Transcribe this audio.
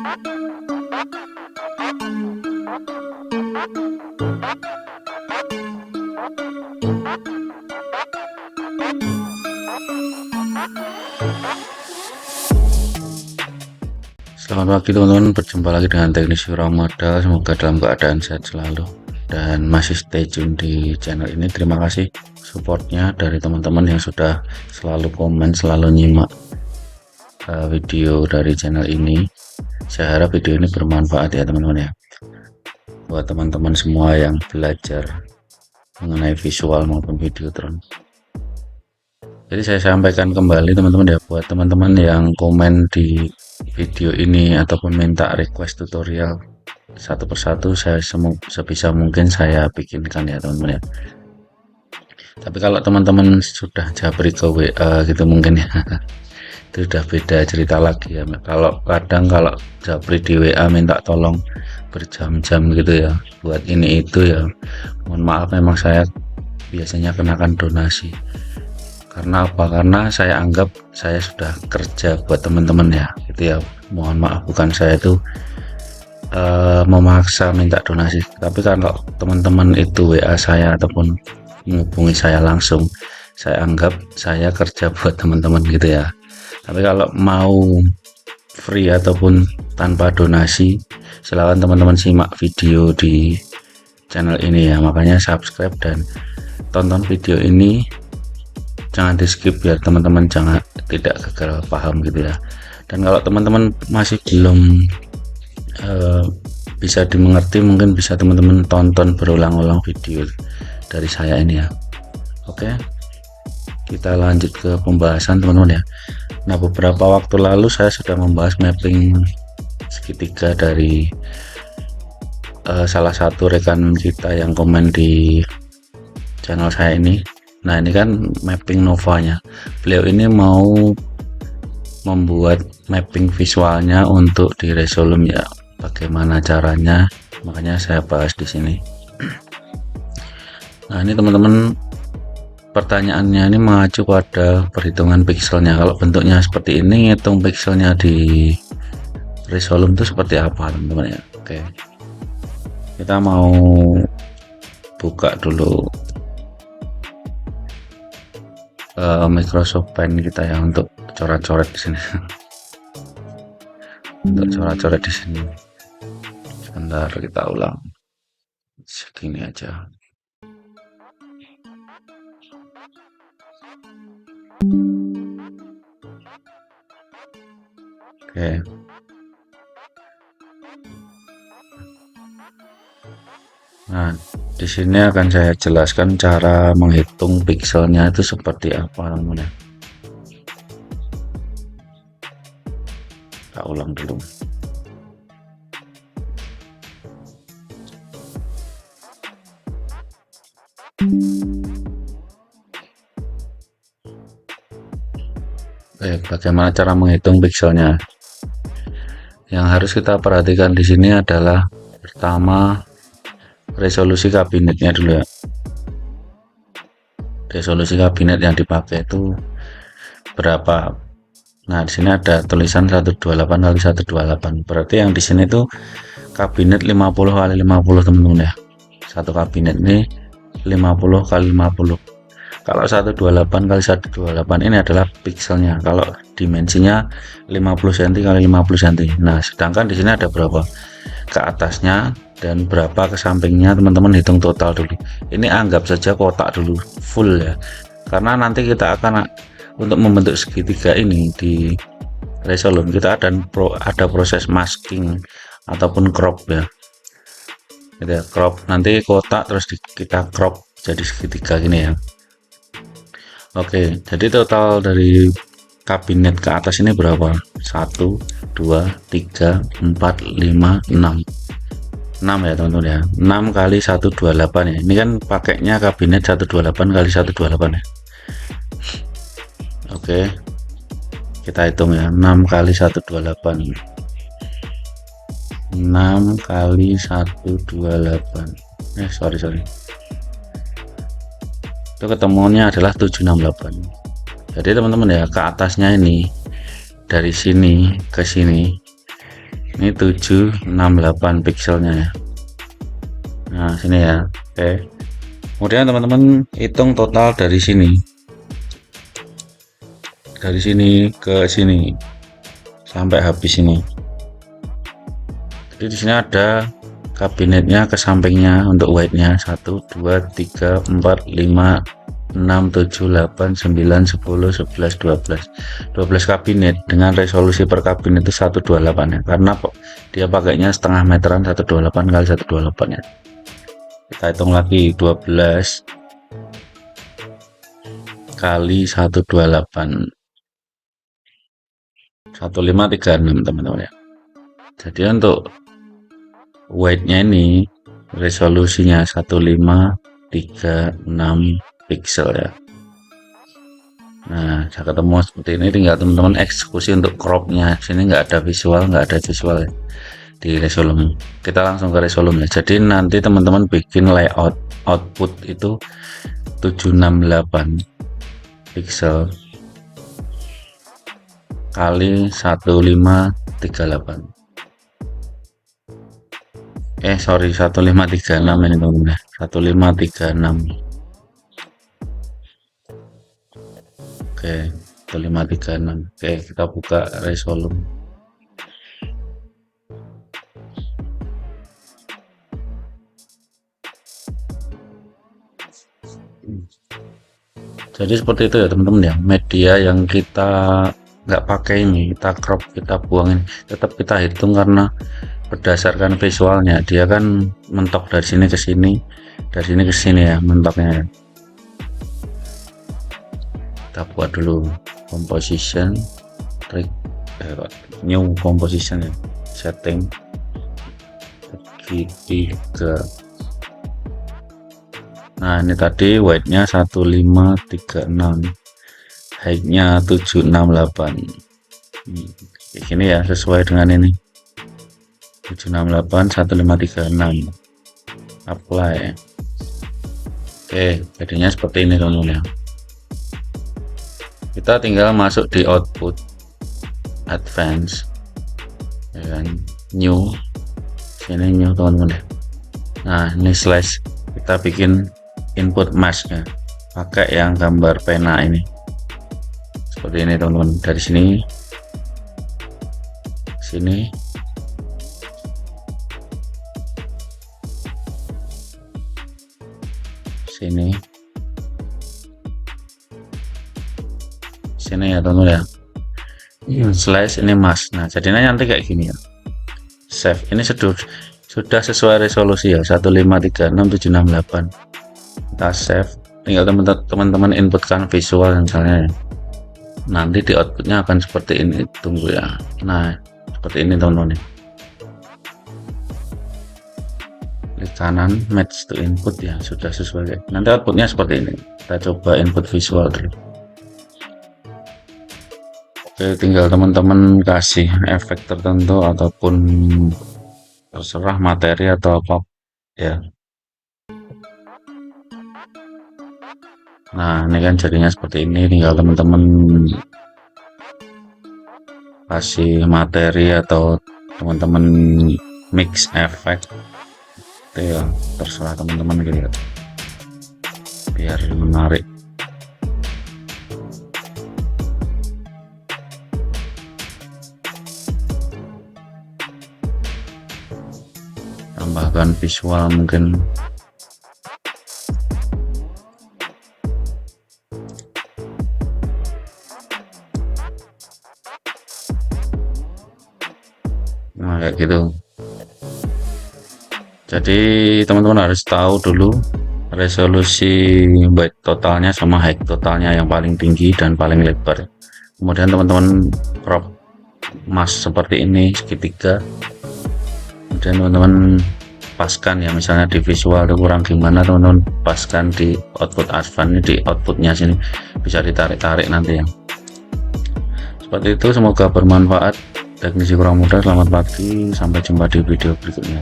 Selamat pagi teman-teman, berjumpa lagi dengan Teknisi Ramada. Semoga dalam keadaan sehat selalu dan masih stay tune di channel ini. Terima kasih supportnya dari teman-teman yang sudah selalu komen, selalu nyimak video dari channel ini. Saya harap video ini bermanfaat ya teman-teman ya, buat teman-teman semua yang belajar mengenai visual maupun video drone. Jadi saya sampaikan kembali teman-teman ya, buat teman-teman yang komen di video ini ataupun minta request tutorial satu persatu, saya sebisa mungkin saya bikinkan ya teman-teman ya. Tapi kalau teman-teman sudah japri ke WA gitu mungkin ya itu udah beda cerita lagi ya. Kalau japri di WA minta tolong berjam-jam gitu ya buat ini itu ya, mohon maaf, memang saya biasanya kenakan donasi. Karena apa? Karena saya anggap saya sudah kerja buat teman-teman ya, gitu ya. Mohon maaf, bukan saya itu memaksa minta donasi. Tapi kalau teman-teman itu WA saya ataupun menghubungi saya langsung, saya anggap saya kerja buat teman-teman gitu ya. Tapi kalau mau free ataupun tanpa donasi, silakan teman-teman simak video di channel ini ya. Makanya subscribe dan tonton video ini, jangan di skip biar teman-teman tidak gagal paham gitu ya. Dan kalau teman-teman masih belum bisa dimengerti, mungkin bisa teman-teman tonton berulang-ulang video dari saya ini ya. Oke, kita lanjut ke pembahasan teman-teman ya. Nah, beberapa waktu lalu saya sudah membahas mapping segitiga dari salah satu rekan kita yang komen di channel saya ini. Nah, ini kan mapping Novanya. Beliau ini mau membuat mapping visualnya untuk di Resolume ya. Bagaimana caranya? Makanya saya bahas di sini. Nah, ini teman-teman, pertanyaannya ini mengacu pada perhitungan pixelnya. Kalau bentuknya seperti ini, hitung pixelnya di Resolume itu seperti apa teman-teman ya. Oke, kita mau buka dulu Microsoft Paint kita ya untuk coret-coret di sini. Untuk coret-coret di sini. Sebentar, kita ulang. Segini aja. Oke. Nah, di sini akan saya jelaskan cara menghitung pixelnya itu seperti apa namanya. Kita ulang dulu. Bagaimana cara menghitung pixelnya? Yang harus kita perhatikan di sini adalah pertama resolusi kabinetnya dulu ya. Resolusi kabinet yang dipakai itu berapa? Nah, di sini ada tulisan 128 kali 128. Berarti yang di sini tuh kabinet 50 kali 50 teman-teman ya. Satu kabinet ini 50 kali 50. Kalau 128 kali 128 ini adalah pixelnya. Kalau dimensinya 50 cm kali 50 cm. Nah, sedangkan di sini ada berapa ke atasnya dan berapa ke sampingnya, teman-teman hitung total dulu. Ini anggap saja kotak dulu full ya. Karena nanti kita akan untuk membentuk segitiga ini di Resolume, kita ada proses masking ataupun crop ya. Gitu ya, crop. Nanti kotak terus kita crop jadi segitiga gini ya. Oke, jadi total dari kabinet ke atas ini berapa? 1, 2, 3, 4, 5, 6. 6 ya teman-teman ya. 6 kali 128 ya. Ini kan pakainya kabinet 128 kali 128 ya. Oke, kita hitung ya. 6 kali 128. 6 kali 128. Sorry. Itu ketemunya adalah 768. Jadi teman-teman ya, ke atasnya ini dari sini ke sini Ini 768 pixelnya ya. Nah sini ya. Oke, kemudian teman-teman hitung total dari sini ke sini sampai habis ini. Jadi di sini ada kabinetnya ke sampingnya untuk white-nya 1 2 3 4 5 6 7 8 9 10 11 12 kabinet dengan resolusi per kabinet itu 128 ya, karena dia pakainya setengah meteran 128 kali 128 ya. Kita hitung lagi 12 kali 128 1536 teman-teman ya. Jadi untuk white-nya ini resolusinya 1536 pixel ya. Nah, sudah ketemu seperti ini, tinggal teman-teman eksekusi untuk cropnya. Sini nggak ada visual ya, di Resolume. Kita langsung ke Resolume ya. Jadi nanti teman-teman bikin layout output itu 768 pixel kali 1538. Sorry, 1536 ini teman-teman. 1536. Oke, 1536. Oke, kita buka Resolume. Jadi seperti itu ya teman-teman ya. Media yang kita nggak pakai ini, kita crop, kita buangin, tetap kita hitung karena berdasarkan visualnya dia kan mentok dari sini ke sini, dari sini ke sini ya mentoknya. Kita buat dulu composition, new composition ya, setting segitiga. Nah ini tadi white-nya 1536, height-nya 768. Kayak gini ya, sesuai dengan ini 768 1536. Apply. Oke, jadinya seperti ini teman-teman ya. Kita tinggal masuk di output, advance ya kan? New, sini new teman-teman ya. Nah ini slash, kita bikin input mask ya, pakai yang gambar pena ini seperti ini teman-teman. Dari sini sini ya teman-teman ya. Slash ini mas. Nah jadinya nanti kayak gini ya. Save. Ini sudah sesuai resolusi ya, 1536768. Kita save. Tinggal teman-teman inputkan visual misalnya ya. Nanti di outputnya akan seperti ini, tunggu ya. Nah seperti ini teman-teman ya. Klik kanan match to input ya, sudah sesuai. Nanti outputnya seperti ini. Kita coba input visual dulu. Oke, tinggal teman-teman kasih efek tertentu ataupun terserah materi atau apa ya. Nah ini kan jadinya seperti ini, tinggal teman-teman kasih materi atau teman-teman mix efek ya, terserah teman-teman gitu ya, biar menarik. Tambahkan visual mungkin. Nah kayak gitu. Jadi teman-teman harus tahu dulu resolusi byte totalnya sama height totalnya yang paling tinggi dan paling lebar. Kemudian teman-teman crop mask seperti ini segitiga. Kemudian teman-teman paskan ya, misalnya di visual itu kurang gimana, teman-teman paskan di output advance, di outputnya sini bisa ditarik-tarik nanti ya. Seperti itu, semoga bermanfaat. Teknisi kurang mudah, selamat pagi, sampai jumpa di video berikutnya.